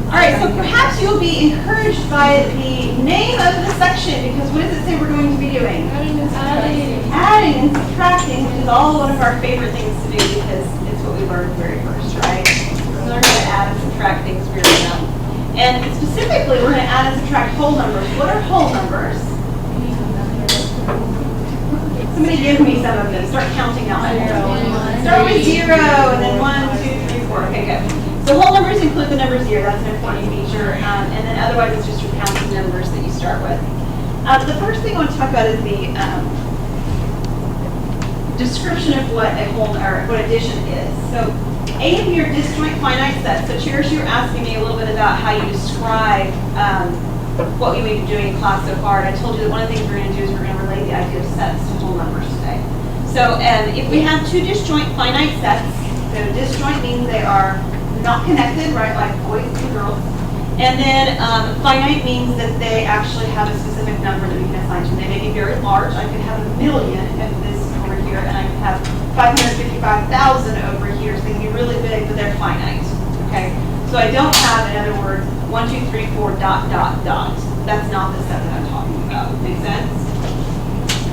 All right, so perhaps you'll be encouraged by the name of the section, because what does it say we're going to be doing? Adding and subtracting, which is all one of our favorite things to do, because it's what we learned very first, right? We learned how to add and subtract things we already know. And specifically, we're going to add and subtract whole numbers. What are whole numbers? Somebody give me some of them. Start counting out. Start with 0, and then 1, 2, 3, 4. Okay, good. So whole numbers include the number 0. That's an important feature. And then otherwise, it's just your counting numbers that you start with. The first thing I want to talk about is the description of what a whole or what addition is. So A and B are disjoint finite sets. So Cherish, you were asking me a little bit about how you describe what we've been doing in class so far. And I told you that one of the things we're going to do is we're going to relate the idea of sets to whole numbers today. So if we have two disjoint finite sets, so disjoint means they are not connected, right, like boys and girls. And then finite means that they actually have a specific number that we can assign to them. They may be very large. I could have 1 million of this over here, and I could have 555,000 over here. So they can be really big, but they're finite. Okay. So I don't have, in other words, 1, 2, 3, 4, dot, dot, dot. That's not the set that I'm talking about. Make sense?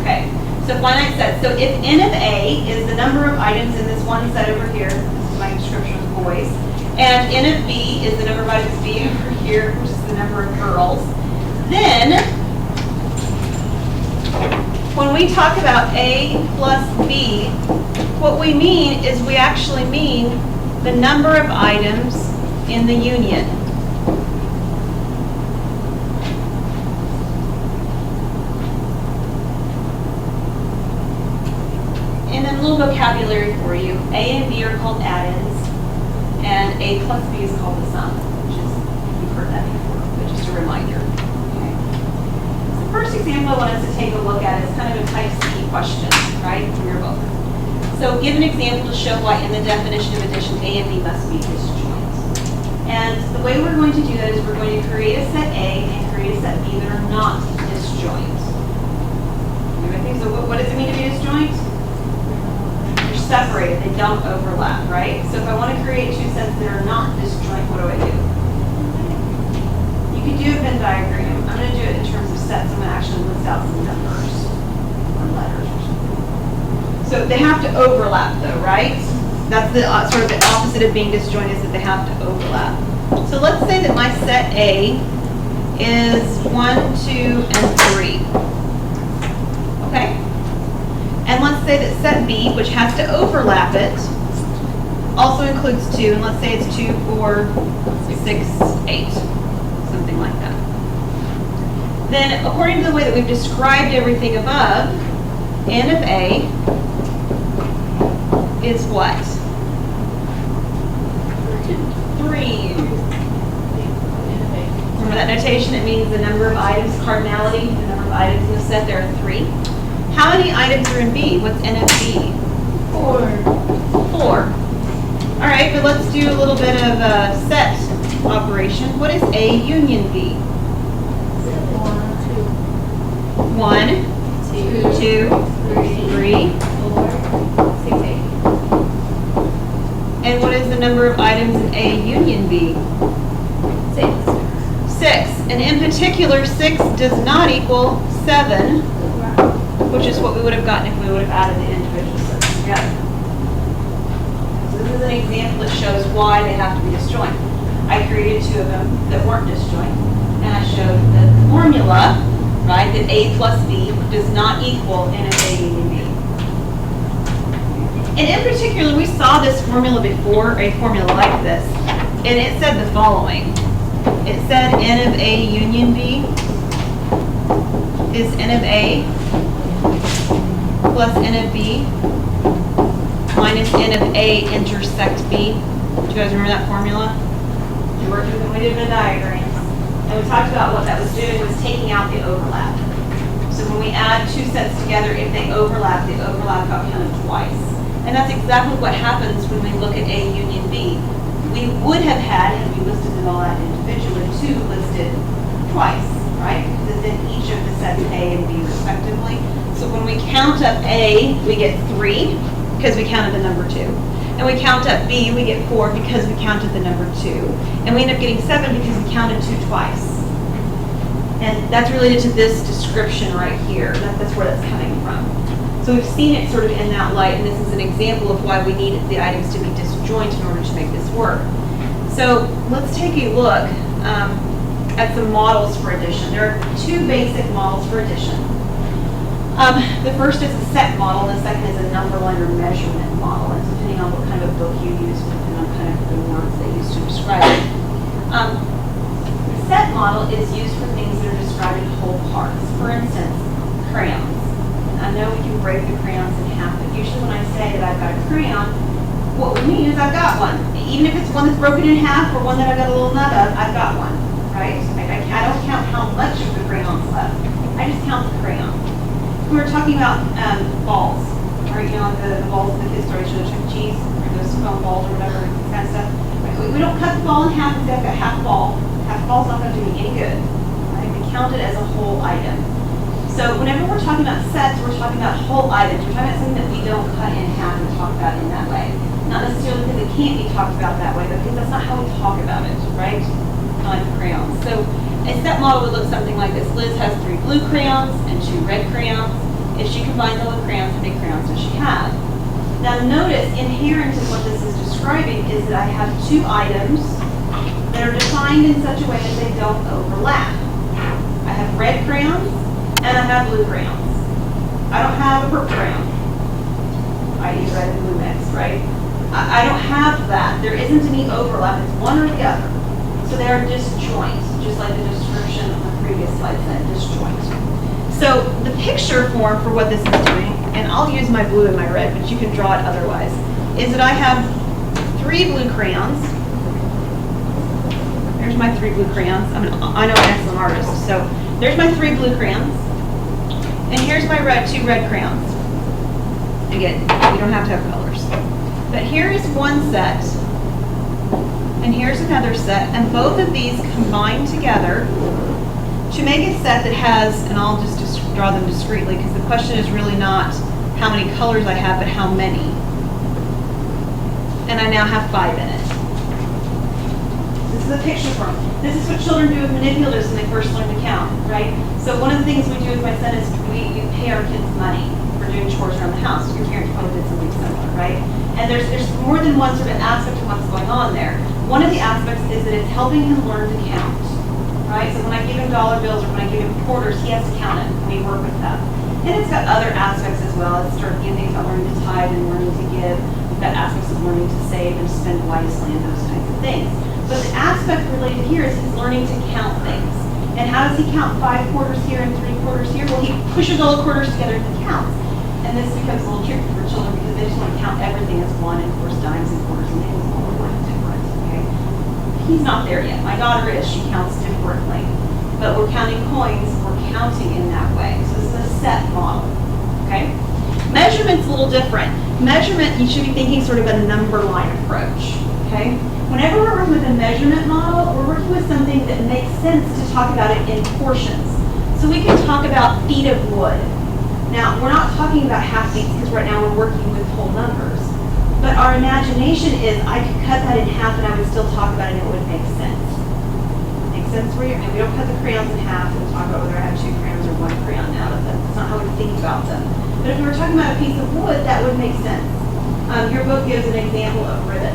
Okay. So finite set. So if n of A is the number of items in this one set over here, this is my description of boys, and n of B is the number of items B over here, which is the number of girls, then when we talk about A plus B, what we mean is we actually mean the number of items in the union. And then a little vocabulary for you. A and B are called add-ins. And A plus B is called the sum, which is, you've heard that before, but just a reminder. Okay. So the first example I want us to take a look at is kind of a type C question, right, from your book. So give an example to show why in the definition of addition, A and B must be disjoint. And the way we're going to do that is we're going to create a set A and create a set B that are not disjoint. So what does it mean to be disjoint? Separated, they don't overlap, right? So if I want to create two sets that are not disjoint, what do? You could do a Venn diagram. I'm going to do it in terms of sets. I'm going to actually list out some numbers or letters or something. So they have to overlap though, right? That's the sort of the opposite of being disjoint, is that they have to overlap. So let's say that my set A is 1, 2, and 3. Okay? And let's say that set B, which has to overlap it, also includes 2. And let's say it's 2, 4, 6, 8. Something like that. Then, according to the way that we've described everything above, n of A is what? 3. Remember that notation? It means the number of items, cardinality, the number of items in the set. There are 3. How many items are in B? What's n of B? 4. All right, but let's do a little bit of a set operation. What is A union B? 1, 2, 3, 4, 6, 8. And what is the number of items in A union B? 6. And in particular, 6 does not equal 7. Which is what we would have gotten if we would have added the individual sets together. So this is an example that shows why they have to be disjoint. I created 2 of them that weren't disjoint, and I showed the formula, right, that A plus B does not equal n of A union B. And in particular, we saw this formula before, a formula like this, and it said the following. It said n of A union B is n of A plus n of B minus n of A intersect B. Do you guys remember that formula? We worked with it, we did Venn diagrams. And we talked about what that was doing was taking out the overlap. So when we add 2 sets together, if they overlap, the overlap got counted twice. And that's exactly what happens when we look at A union B. We would have had, if we listed them all out individually, 2 listed twice, right? Because then each of the sets A and B respectively. So when we count up A, we get 3 because we counted the number 2. and we count up B, we get 4 because we counted the number 2. And we end up getting 7 because we counted 2 twice. And that's related to this description right here. That's where that's coming from. So we've seen it sort of in that light, and this is an example of why we need the items to be disjoint in order to make this work. So let's take a look at some models for addition. There are 2 basic models for addition. The first is a set model, and the second is a number line or measurement model. And depending on what kind of a book you use, depending on kind of the words they use to describe it. The set model is used for things that are describing whole parts. For instance, crayons. I know we can break the crayons in half, but usually when I say that I've got a crayon, what we mean is I've got one. Even if it's one that's broken in half or one that I've got a little nub of, I've got one, right? I don't count how much of the crayon's left. I just count the crayon. We were talking about balls, or you know, the balls in the kids' story, should have Chuck E. Cheese, or those foam balls or whatever, kind of stuff. We don't cut the ball in half and say I've got half a ball. Half a ball's not going to do me any good. Right? We count it as a whole item. So whenever we're talking about sets, we're talking about whole items. We're talking about something that we don't cut in half and talk about in that way. Not necessarily because it can't be talked about that way, but because that's not how we talk about it, right? Kind of like the crayons. So a set model would look something like this. Liz has 3 blue crayons and 2 red crayons. If she combines all the crayons, how many crayons does she have? Now notice, inherent in what this is describing is that I have 2 items that are defined in such a way that they don't overlap. I have red crayons and I have blue crayons. I don't have a purple crayon, i.e. red and blue mix, right? I don't have that. There isn't any overlap. It's one or the other. So they are disjoint, just like the description on the previous slide said, disjoint. So the picture form for what this is doing, and I'll use my blue and my red, but you can draw it otherwise, is that I have 3 blue crayons. There's my 3 blue crayons. I know I'm an excellent artist, so there's my 3 blue crayons. And here's my 2 red crayons. Again, you don't have to have colors. But here is one set, and here's another set, and both of these combine together to make a set that has, and I'll just draw them discreetly because the question is really not how many colors I have, but how many. And I now have 5 in it. This is a picture form. This is what children do with manipulatives when they first learn to count, right? So one of the things we do with my son is we pay our kids money for doing chores around the house. Your parents probably did something similar, right? And there's more than one sort of aspect of what's going on there. One of the aspects is that it's helping him learn to count, right? So when I give him dollar bills or when I give him quarters, he has to count it, and we work with that. And it's got other aspects as well. It's sort of things about learning to tithe and learning to give. We've got aspects of learning to save and spend wisely and those kinds of things. But the aspect related here is he's learning to count things. And how does he count 5 quarters here and 3 quarters here? Well, he pushes all the quarters together and counts. And this becomes a little tricky for children because they just want to count everything as one, and of course dimes and quarters and nickels all look different, okay? He's not there yet. My daughter is. She counts differently. But we're counting coins, we're counting in that way. So this is a set model, okay? Measurement's a little different. Measurement, you should be thinking sort of a number line approach, okay? Whenever we're working with a measurement model, we're working with something that makes sense to talk about it in portions. So we can talk about feet of wood. Now, we're not talking about half feet because right now we're working with whole numbers. But our imagination is I could cut that in half and I would still talk about it and it would make sense. Make sense for you? And we don't cut the crayons in half and talk about whether I have 2 crayons or 1 crayon now. That's not how we think about them. But if we were talking about a piece of wood, that would make sense. Your book gives an example of ribbon,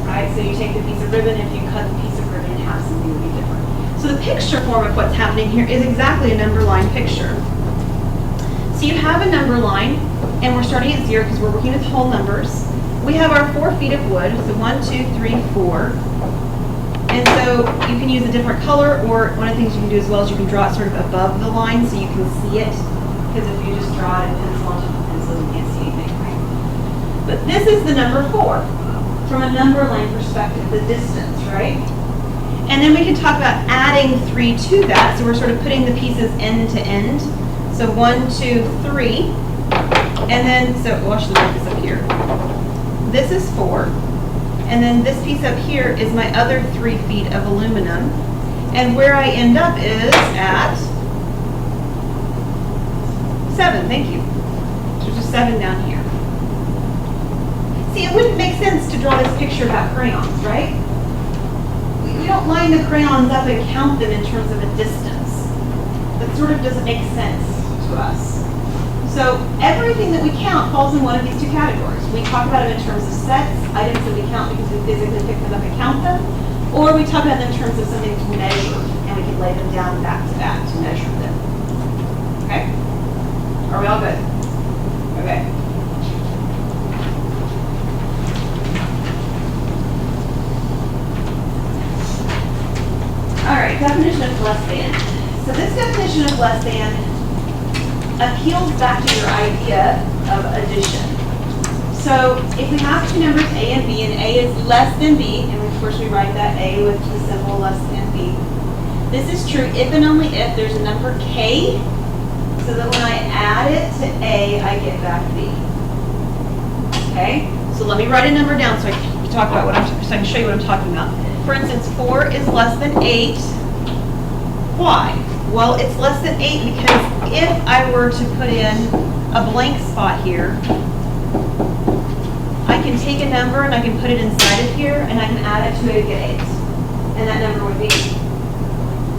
right? So you take the piece of ribbon, if you cut the piece of ribbon in half, something would be different. So the picture form of what's happening here is exactly a number line picture. So you have a number line, and we're starting at 0 because we're working with whole numbers. We have our 4 feet of wood, so 1, 2, 3, 4. And so you can use a different color, or one of the things you can do as well is you can draw it sort of above the line so you can see it. Because if you just draw it in pencil on top of pencil, you can't see anything, right? But this is the number 4 from a number line perspective, the distance, right? And then we can talk about adding 3 to that. So we're sort of putting the pieces end to end. So 1, 2, 3. And then, so watch the this up here. This is 4. And then this piece up here is my other 3 feet of aluminum. And where I end up is at 7, thank you. So just 7 down here. See, it wouldn't make sense to draw this picture about crayons, right? We don't line the crayons up and count them in terms of a distance. That sort of doesn't make sense to us. So everything that we count falls in one of these two categories. We talk about them in terms of sets, items that we count because we physically pick them up and count them, or we talk about them in terms of something to measure, and we can lay them down back to back to measure them. Okay? Are we all good? Okay. All right, definition of less than. So this definition of less than appeals back to your idea of addition. So if we have two numbers A and B, and A is less than B, and of course we write that A with the symbol less than B, this is true if and only if there's a number K, so that when I add it to A, I get back B. Okay? So let me write a number down so I can talk about what so I can show you what I'm talking about. For instance, 4 is less than 8. Why? Well, it's less than 8 because if I were to put in a blank spot here, I can take a number and I can put it inside of here and I can add it to it to get 8. And that number would be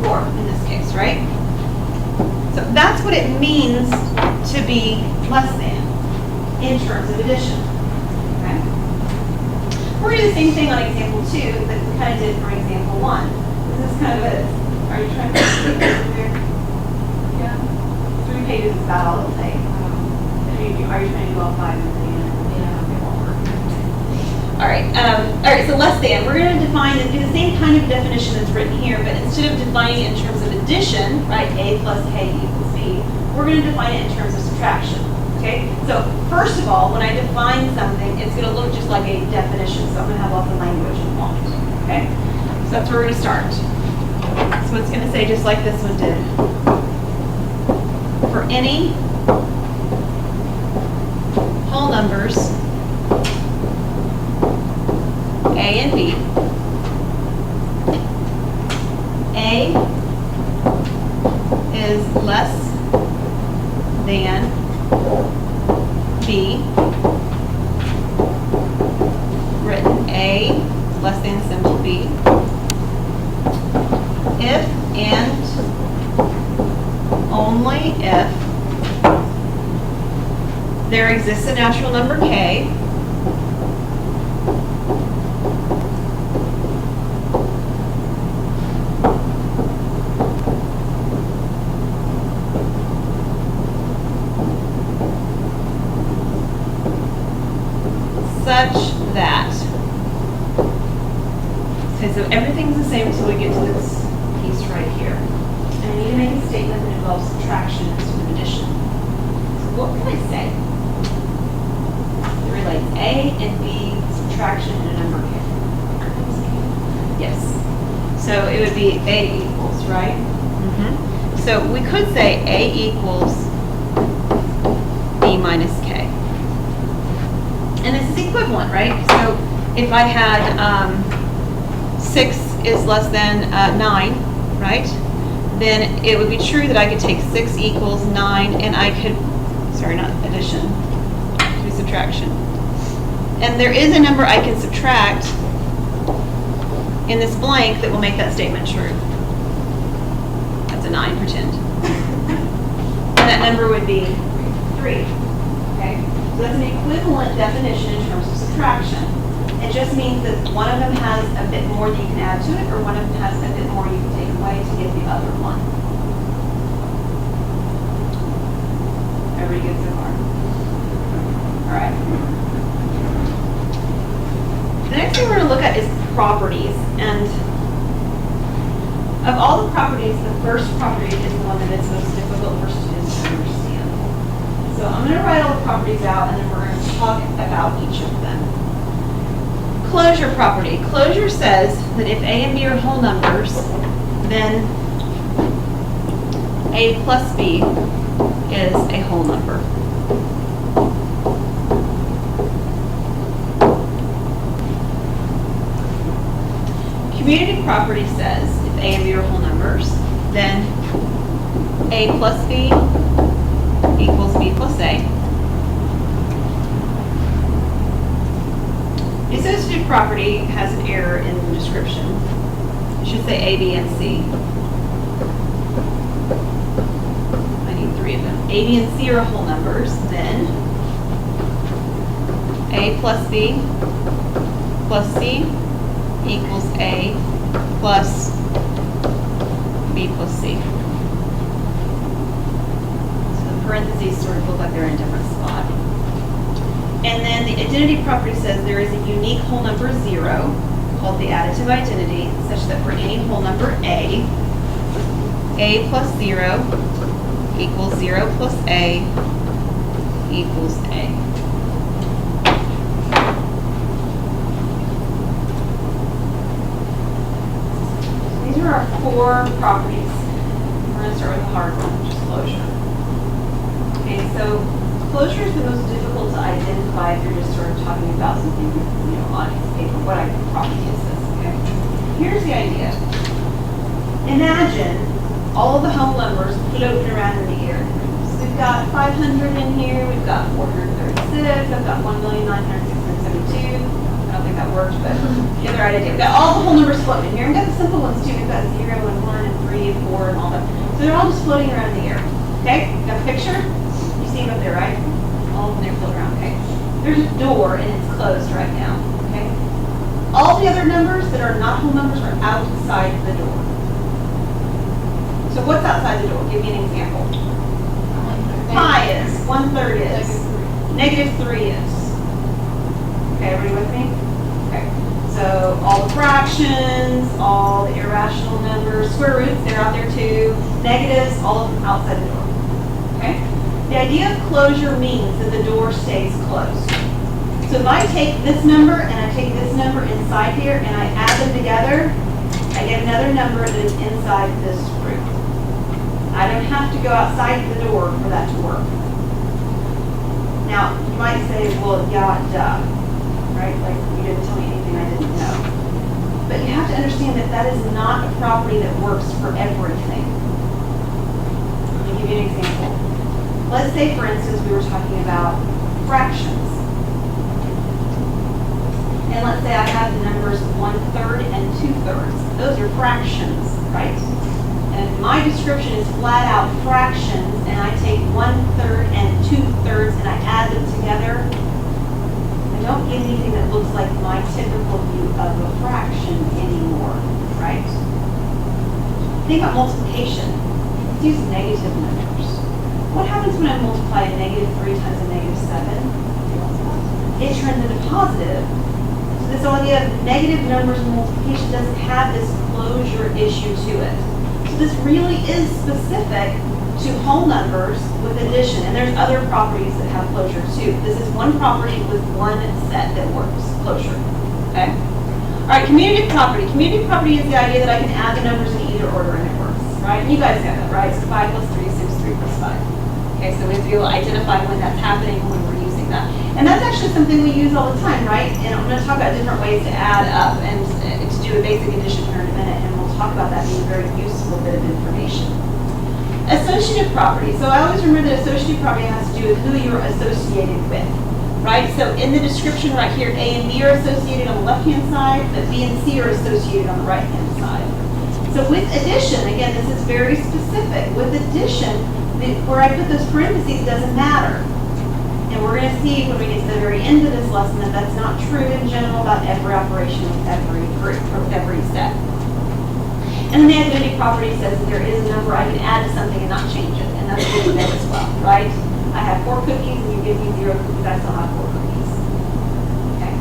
4 in this case, right? So that's what it means to be less than in terms of addition. Okay? We're going to do the same thing on example 2 that we kind of did for example 1. This is kind of a, are you trying to see this here? Yeah. 3 pages is about all it'll take. Are you trying to do all 5 in the end? Yeah, it won't work. All right, so less than. We're going to define and do the same kind of definition that's written here, but instead of defining it in terms of addition, right, A plus K equals B, we're going to define it in terms of subtraction. Okay, so first of all, when I define something, it's going to look just like a definition, so I'm going to have all the language in font. Okay, so that's where we're going to start. So it's going to say just like this one did. For any whole numbers, A and B, A is less than B, written A is less than symbol B, if and only if there exists a natural number K such that, okay, so everything's the same until we get to this piece right here. And I need to make a statement that involves subtraction instead of addition. So what can I say? It relates A and B, subtraction, and a number K. Yes. So it would be A equals, right? Mm-hmm. So we could say A equals B minus K. And this is equivalent, right? So if I had 6 is less than 9, right? Then it would be true that I could take 6 equals 9 and I could, sorry, not addition, do subtraction. And there is a number I can subtract in this blank that will make that statement true. That's a 9, pretend. And that number would be 3, okay? So that's an equivalent definition in terms of subtraction. It just means that one of them has a bit more that you can add to it, or one of them has a bit more you can take away to get the other one. Everybody good so far? All right. The next thing we're going to look at is properties. And of all the properties, the first property is the one that is most difficult for students to understand. So I'm going to write all the properties out, and then we're going to talk about each of them. Closure property. Closure says that if A and B are whole numbers, then A plus B is a whole number. Community property says if A and B are whole numbers, then A plus B equals B plus A. The associative property has an error in the description. It should say A, B, and C. I need 3 of them. A, B, and C are whole numbers. Then A plus B plus C equals A plus B plus C. So the parentheses sort of look like they're in a different spot. And then the identity property says there is a unique whole number 0 called the additive identity, such that for any whole number A plus 0 equals 0 plus A equals A. These are our 4 properties. We're going to start with the hard one, which is closure. Okay, so closure is the most difficult to identify if you're just sort of talking about something, on paper. What property is this? Okay. Here's the idea. Imagine all of the whole numbers floating around in the air. So we've got 500 in here. We've got 436. I've got 1,900,672. I don't think that worked, but you have the right idea. We've got all the whole numbers floating here. We've got the simple ones too. We've got 0 and 1 and 3 and 4 and all that. So they're all just floating around in the air. Okay? Got a picture? You see them up there, right? All of them there floating around. Okay. There's a door and it's closed right now. Okay. All the other numbers that are not whole numbers are outside the door. So what's outside the door? Give me an example. Pi is, 1/3 is, -3 is. Okay, everybody with me? Okay. So all the fractions, all the irrational numbers, square roots, they're out there too. Negatives, all of them outside the door. Okay? The idea of closure means that the door stays closed. So if I take this number and I take this number inside here and I add them together, I get another number that is inside this group. I don't have to go outside the door for that to work. Now, you might say, well, yeah, duh, right? Like, you didn't tell me anything I didn't know. But you have to understand that that is not a property that works for everything. Let me give you an example. Let's say, for instance, we were talking about fractions. And let's say I have the numbers 1/3 and 2/3. Those are fractions, right? And if my description is flat out fractions, and I take 1/3 and 2/3 and I add them together, I don't get anything that looks like my typical view of a fraction anymore, right? Think about multiplication. Let's use negative numbers. What happens when I multiply a -3 times a -7? It turns into positive. So this idea of negative numbers and multiplication doesn't have this closure issue to it. So this really is specific to whole numbers with addition. And there's other properties that have closure too. This is one property with one set that works, closure. Okay? All right, commutative property. Commutative property is the idea that I can add the numbers in either order and it works, right? And you guys got that, right? So 5 plus 3 is 6, 3 plus 5. Okay, so we have to be able to identify when that's happening and when we're using that. And that's actually something we use all the time, right? And I'm going to talk about different ways to add up and to do a basic addition here in a minute, and we'll talk about that being a very useful bit of information. Associative property. So I always remember that associative property has to do with who you're associated with, right? So in the description right here, A and B are associated on the left-hand side, but B and C are associated on the right-hand side. So with addition, again, this is very specific. With addition, where I put those parentheses doesn't matter. And we're going to see when we get to the very end of this lesson that that's not true in general about every operation with every group or with every set. And then the identity property says that there is a number I can add to something and not change it. And that's good there as well, right? I have 4 cookies and you give me 0 cookies, I still have 4 cookies. Okay.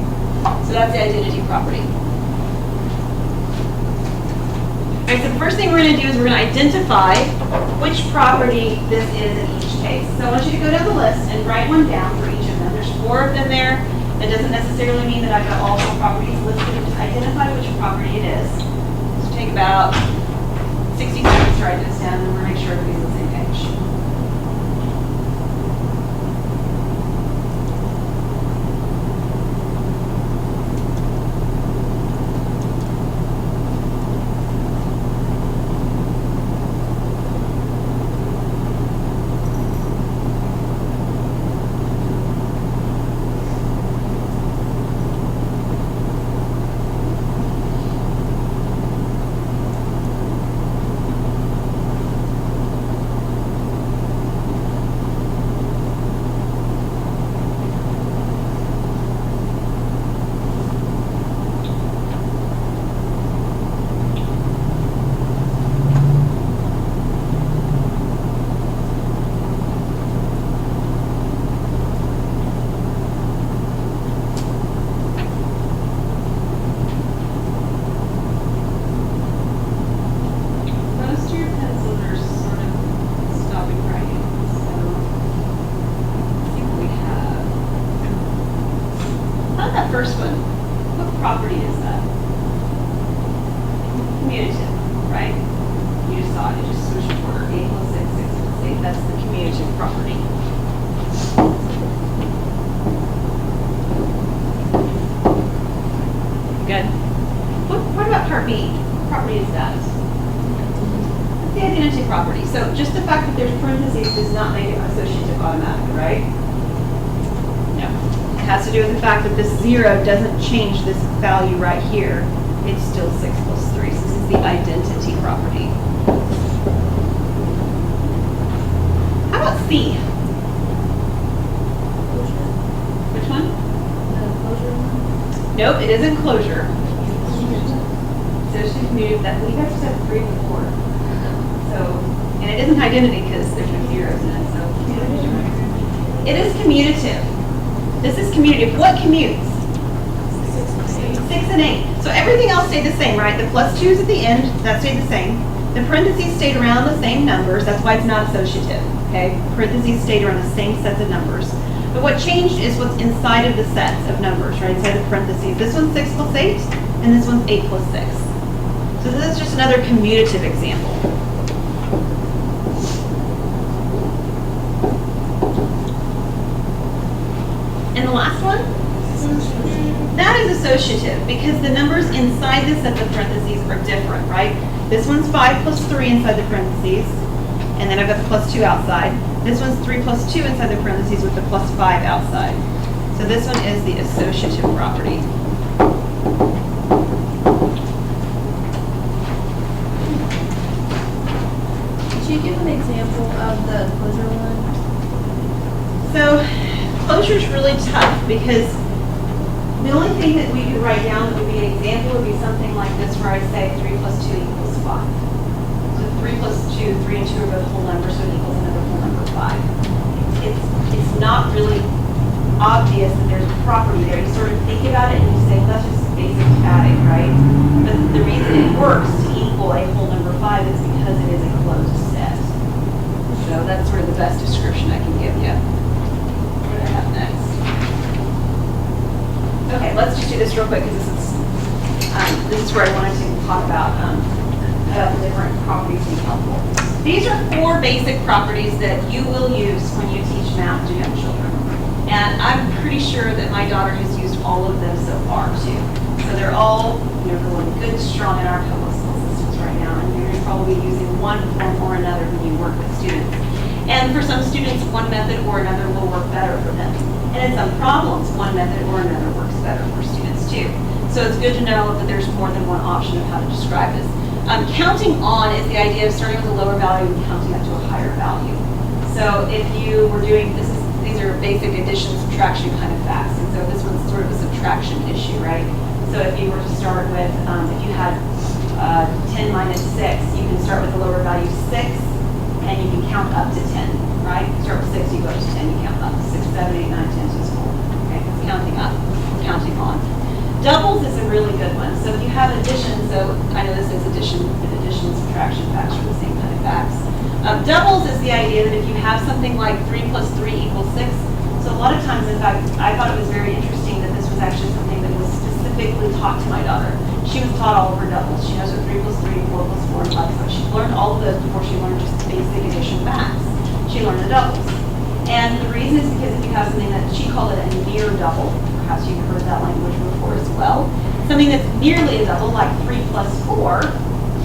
So that's the identity property. All right, so the first thing we're going to do is we're going to identify which property this is in each case. So I want you to go down the list and write one down for each of them. There's 4 of them there. That doesn't necessarily mean that I've got all 4 properties listed. Just identify which property it is. This will take about 60 seconds to write this down, and we're going to make sure everybody's on the same page. that? That's the identity property. So just the fact that there's parentheses does not make it associative automatically, right? No. It has to do with the fact that this 0 doesn't change this value right here. It's still 6 plus 3. So this is the identity property. How about C? Which one? Nope, it isn't closure. Associative commutative, that we have said 3 before. So, and it isn't identity because there's no zeros in it. So, it is commutative. This is commutative. What commutes? 6 and 8. So everything else stayed the same, right? The plus 2's at the end, that stayed the same. The parentheses stayed around the same numbers. That's why it's not associative. Okay? Parentheses stayed around the same sets of numbers. But what changed is what's inside of the sets of numbers, right? Inside the parentheses. This one's 6 plus 8, and this one's 8 plus 6. So this is just another commutative example. And the last one? That is associative because the numbers inside the set of parentheses are different, right? This one's 5 plus 3 inside the parentheses, and then I've got the plus 2 outside. This one's 3 plus 2 inside the parentheses with the plus 5 outside. So this one is the associative property. Could you give an example of the closure one? So closure is really tough because the only thing that we could write down that would be an example would be something like this where I say 3 plus 2 equals 5. So 3 plus 2, 3 and 2 are both whole numbers, so it equals another whole number 5. It's not really obvious that there's a property there. You sort of think about it and you say, well, that's just basic adding, right? But the reason it works to equal a whole number 5 is because it is a closed set. So that's sort of the best description I can give you. What do I have next? Okay, let's just do this real quick because this is where I wanted to talk about the different properties being helpful. These are 4 basic properties that you will use when you teach math to young children. And I'm pretty sure that my daughter has used all of them so far too. So they're all, really good, strong in our public school systems right now. And you're probably using one form or another when you work with students. And for some students, one method or another will work better for them. And in some problems, one method or another works better for students too. So it's good to know that there's more than one option of how to describe this. Counting on is the idea of starting with a lower value and counting up to a higher value. So if you were doing, these are basic addition, subtraction kind of facts. And so this one's sort of a subtraction issue, right? So if you were to start with, if you had 10 minus 6, you can start with a lower value 6, and you can count up to 10, right? Start with 6, you go to 10, you count up. 6, 7, 8, 9, 10, so it's 4. Okay, it's counting up, we're counting on. Doubles is a really good one. So if you have addition, so I know this is addition and subtraction facts are the same kind of facts. Doubles is the idea that if you have something like 3 plus 3 equals 6, so a lot of times, in fact, I thought it was very interesting that this was actually something that was specifically taught to my daughter. She was taught all of her doubles. She knows what 3 plus 3, 4 plus 4, and 5 plus. She learned all of those before she learned just basic addition facts. She learned the doubles. And the reason is because if you have something that she called it a near double, perhaps you've heard that language before as well, something that's nearly a double, like 3 plus 4,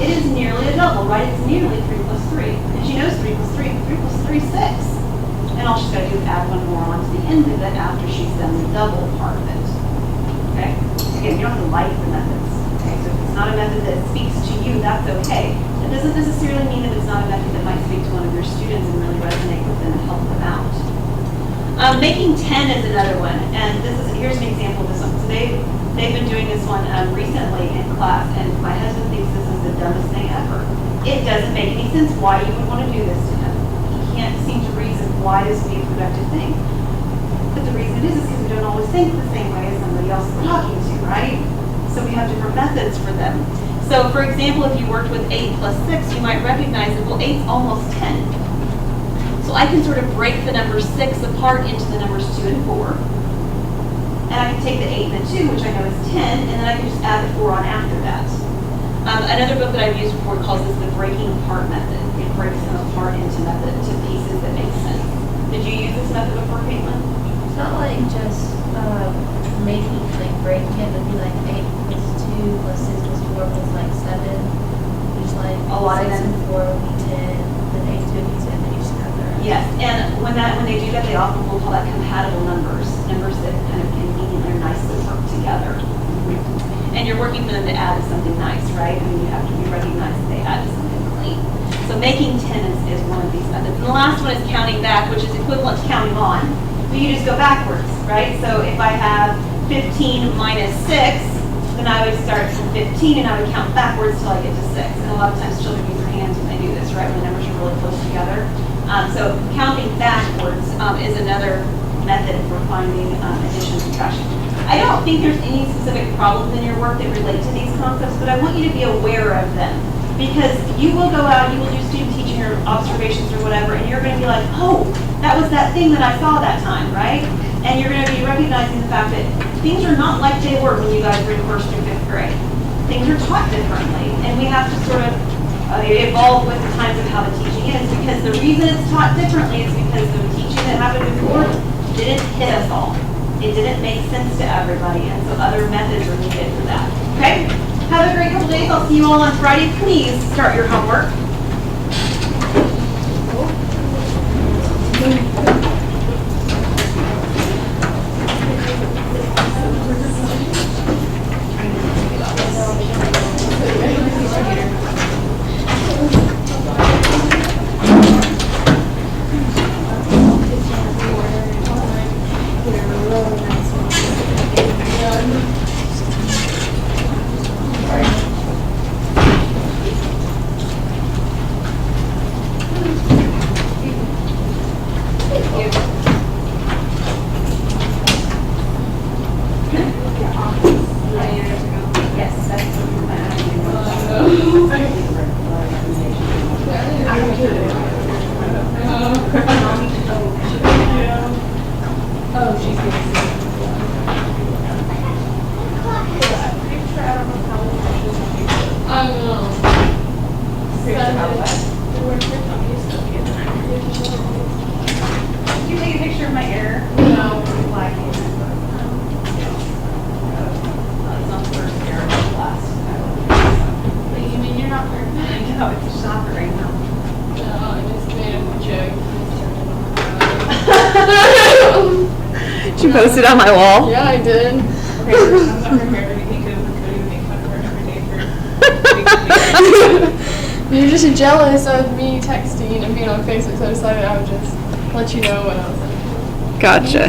it is nearly a double, right? It's nearly 3 plus 3. And she knows 3 plus 3, 3 plus 3 is 6. And all she's got to do is add one more on to the end of it after she's done the double part of it. Okay? Again, you don't have to like the methods. Okay? So if it's not a method that speaks to you, that's okay. It doesn't necessarily mean that it's not a method that might speak to one of your students and really resonate with them and help them out. Making 10 is another one, and here's an example of this one. So they've been doing this one recently in class, and my husband thinks this is the dumbest thing ever. It doesn't make any sense why you would want to do this to him. He can't seem to reason why this would be a productive thing. But the reason is because we don't always think the same way as somebody else we're talking to, right? So we have different methods for them. So for example, if you worked with 8 plus 6, you might recognize that, well, 8's almost 10. So I can sort of break the number 6 apart into the numbers 2 and 4. And I can take the 8 and the 2, which I know is 10, and then I can just add the 4 on after that. Another book that I've used before calls this the breaking apart method. It breaks them apart into pieces that make sense. Did you use this method before, Caitlin? It's not like just breaking it, but it'd be like 8 plus 2 plus 6 plus 4 plus like 7. lot of Six them. and 4 will be 10, then 8 to be 10, then each together. Yes, and when they do that, they often will call that compatible numbers that kind of conveniently or nicely work together. And you're working for them to add to something nice, right? I mean, you have to be recognized that they add to something clean. So making 10 is one of these methods. And the last one is counting back, which is equivalent to counting on. But you just go backwards, right? So if I have 15 minus 6, then I would start from 15 and I would count backwards till I get to 6. And a lot of times children use their hands when they do this, right? When the numbers are really close together. So counting backwards is another method for finding addition and subtraction. I don't think there's any specific problems in your work that relate to these concepts, but I want you to be aware of them. Because you will go out, you will do student teaching or observations or whatever, and you're going to be like, oh, that was that thing that I saw that time, right? And you're going to be recognizing the fact that things are not like they were when you guys were in 1st through 5th grade. Things are taught differently, and we have to sort of evolve with the times of how the teaching is, because the reason it's taught differently is because the teaching that happened before didn't hit us all. It didn't make sense to everybody, and so other methods are needed for that. Okay? Have a great couple days. I'll see you all on Friday. Please start your homework. Did you take a picture of my error? No. Black error. It's not the first error, it's the last. You mean you're not perfect? No, it's just not right now. No, I just made a joke. She posted on my wall. Yeah, I did. Okay, first I'm not prepared to think of Cody make fun of her every day for You're just jealous of me texting and being on Facebook, so I decided I would just let you know what I was like. Gotcha.